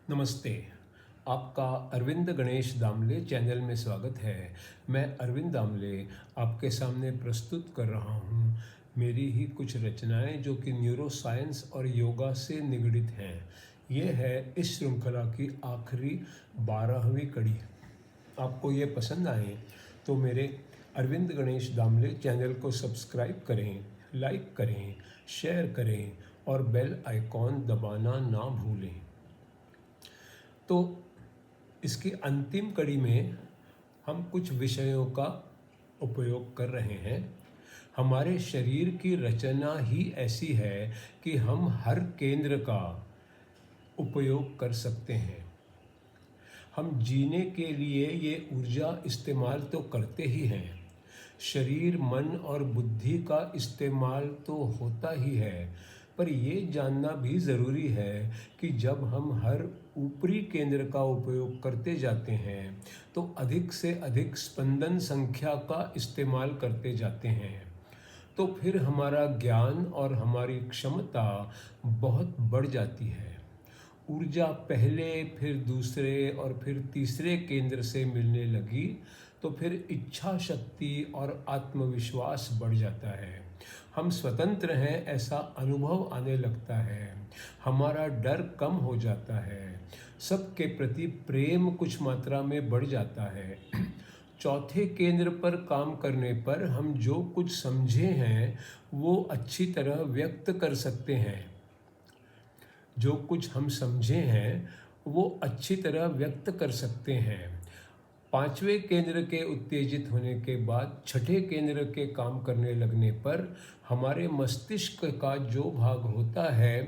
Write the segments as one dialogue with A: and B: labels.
A: नमस्ते। आपका अरविंद गणेश दामले चैनल में स्वागत है। मैं अरविंद दामले आपके सामने प्रस्तुत कर रहा हूँ मेरी ही कुछ रचनाएं जो कि न्यूरो साइंस और योगा से निगडित हैं। ये है इस श्रृंखला की आखिरी 12वीं कड़ी। आपको ये पसंद आए तो मेरे अरविंद गणेश दामले चैनल को सब्सक्राइब करें, लाइक करें, शेयर करें और बेल आइकॉन दबाना ना भूलें। तो इसकी अंतिम कड़ी में हम कुछ विषयों का उपयोग कर रहे हैं। हमारे शरीर की रचना ही ऐसी है कि हम हर केंद्र का उपयोग कर सकते हैं। हम जीने के लिए ये ऊर्जा इस्तेमाल तो करते ही हैं। शरीर, मन और बुद्धि का इस्तेमाल तो होता ही है, पर ये जानना भी ज़रूरी है कि जब हम हर ऊपरी केंद्र का उपयोग करते जाते हैं तो अधिक से अधिक स्पंदन संख्या का इस्तेमाल करते जाते हैं, तो फिर हमारा ज्ञान और हमारी क्षमता बहुत बढ़ जाती है। ऊर्जा पहले, फिर दूसरे और फिर तीसरे केंद्र से मिलने लगी तो फिर इच्छा शक्ति और आत्मविश्वास बढ़ जाता है। हम स्वतंत्र हैं ऐसा अनुभव आने लगता है। हमारा डर कम हो जाता है। सबके प्रति प्रेम कुछ मात्रा में बढ़ जाता है। चौथे केंद्र पर काम करने पर हम जो कुछ समझे हैं वो अच्छी तरह व्यक्त कर सकते हैं। जो कुछ हम समझे हैं वो अच्छी तरह व्यक्त कर सकते हैं। पांचवें केंद्र के उत्तेजित होने के बाद छठे केंद्र के काम करने लगने पर हमारे मस्तिष्क का जो भाग होता है,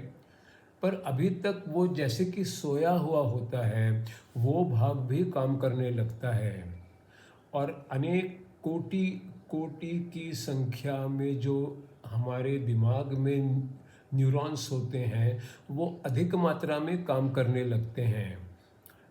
A: पर अभी तक वो जैसे कि सोया हुआ होता है, वो भाग भी काम करने लगता है। और अनेक कोटि कोटि की संख्या में जो हमारे दिमाग में न्यूरॉन्स होते हैं वो अधिक मात्रा में काम करने लगते हैं।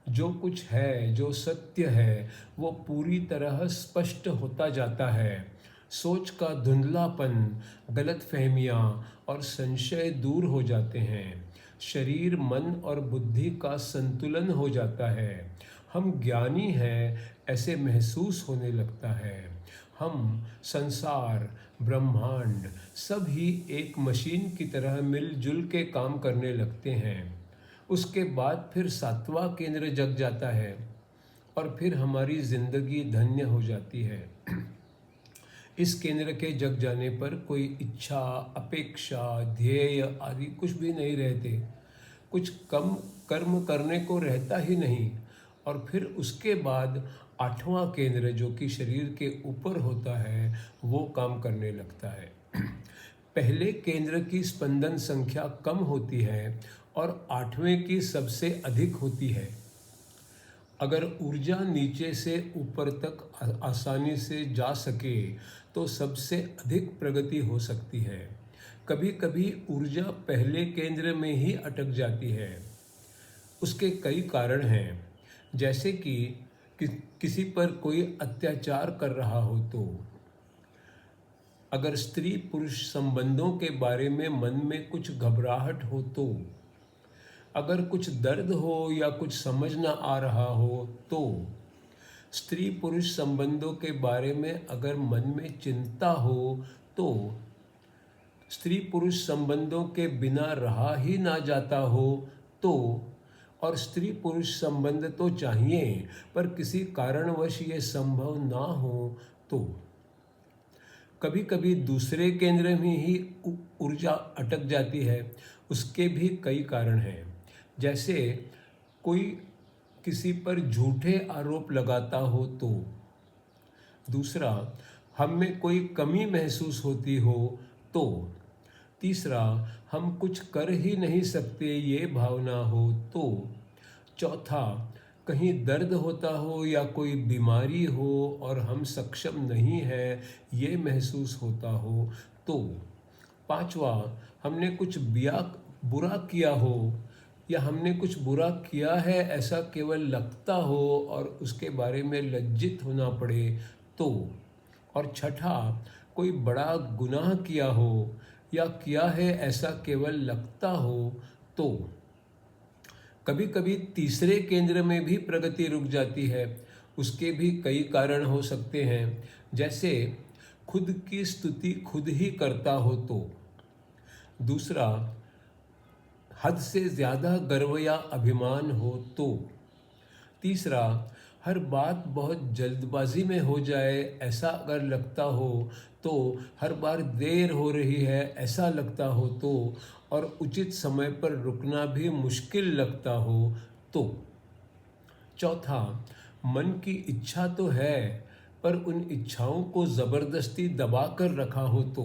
A: जो कुछ है, जो सत्य है, वो पूरी तरह स्पष्ट होता जाता है। सोच का धुंधलापन, गलतफहमियाँ और संशय दूर हो जाते हैं। शरीर, मन और बुद्धि का संतुलन हो जाता है। हम ज्ञानी हैं ऐसे महसूस होने लगता है। हम, संसार, ब्रह्मांड सब ही एक मशीन की तरह मिलजुल के काम करने लगते हैं। उसके बाद फिर सातवां केंद्र जग जाता है और फिर हमारी जिंदगी धन्य हो जाती है। इस केंद्र के जग जाने पर कोई इच्छा, अपेक्षा, ध्येय आदि कुछ भी नहीं रहते। कुछ कम कर्म करने को रहता ही नहीं। और फिर उसके बाद आठवां केंद्र जो कि शरीर के ऊपर होता है वो काम करने लगता है। पहले केंद्र की स्पंदन संख्या कम होती है और आठवें की सबसे अधिक होती है। अगर ऊर्जा नीचे से ऊपर तक आसानी से जा सके तो सबसे अधिक प्रगति हो सकती है। कभी कभी ऊर्जा पहले केंद्र में ही अटक जाती है। उसके कई कारण हैं, जैसे कि किसी पर कोई अत्याचार कर रहा हो तो, अगर स्त्री पुरुष संबंधों के बारे में मन में कुछ घबराहट हो तो, अगर कुछ दर्द हो या कुछ समझ ना आ रहा हो तो, स्त्री पुरुष संबंधों के बारे में अगर मन में चिंता हो तो, स्त्री पुरुष संबंधों के बिना रहा ही ना जाता हो तो, और स्त्री पुरुष संबंध तो चाहिए पर किसी कारणवश ये संभव ना हो तो, कभी कभी दूसरे केंद्र में ही ऊर्जा अटक जाती है। उसके भी कई कारण हैं, जैसे कोई किसी पर झूठे आरोप लगाता हो तो, दूसरा हम में कोई कमी महसूस होती हो तो, तीसरा हम कुछ कर ही नहीं सकते ये भावना हो तो, चौथा कहीं दर्द होता हो या कोई बीमारी हो और हम सक्षम नहीं हैं ये महसूस होता हो तो, पांचवा हमने कुछ बुरा किया हो या हमने कुछ बुरा किया है ऐसा केवल लगता हो और उसके बारे में लज्जित होना पड़े तो, और छठा कोई बड़ा गुनाह किया हो या किया है ऐसा केवल लगता हो तो। कभी कभी तीसरे केंद्र में भी प्रगति रुक जाती है। उसके भी कई कारण हो सकते हैं, जैसे खुद की स्तुति खुद ही करता हो तो। दूसरा, हद से ज़्यादा गर्व या अभिमान हो तो। तीसरा, हर बात बहुत जल्दबाजी में हो जाए ऐसा अगर लगता हो तो। हर बार देर हो रही है ऐसा लगता हो तो। और उचित समय पर रुकना भी मुश्किल लगता हो तो। चौथा, मन की इच्छा तो है पर उन इच्छाओं को ज़बरदस्ती दबा कर रखा हो तो।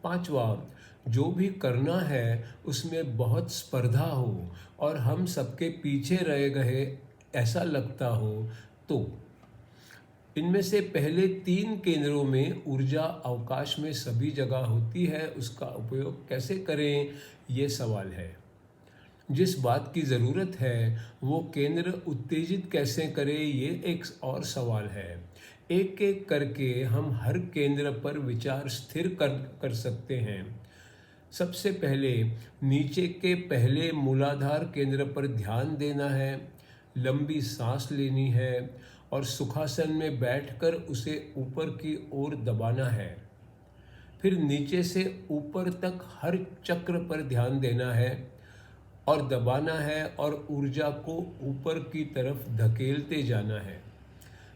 A: पांचवा, जो भी करना है उसमें बहुत स्पर्धा हो और हम सबके पीछे रह गए ऐसा लगता हो तो। इनमें से पहले तीन केंद्रों में ऊर्जा अवकाश में सभी जगह होती है, उसका उपयोग कैसे करें ये सवाल है। जिस बात की ज़रूरत है वो केंद्र उत्तेजित कैसे करें ये एक और सवाल है। एक एक करके हम हर केंद्र पर विचार स्थिर कर सकते हैं। सबसे पहले नीचे के पहले मूलाधार केंद्र पर ध्यान देना है, लंबी सांस लेनी है और सुखासन में बैठकर उसे ऊपर की ओर दबाना है। फिर नीचे से ऊपर तक हर चक्र पर ध्यान देना है और दबाना है और ऊर्जा को ऊपर की तरफ धकेलते जाना है।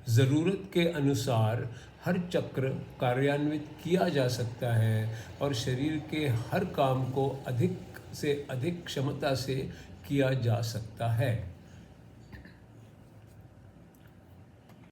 A: ज़रूरत के अनुसार हर चक्र कार्यान्वित किया जा सकता है और शरीर के हर काम को अधिक से अधिक क्षमता से किया जा सकता है।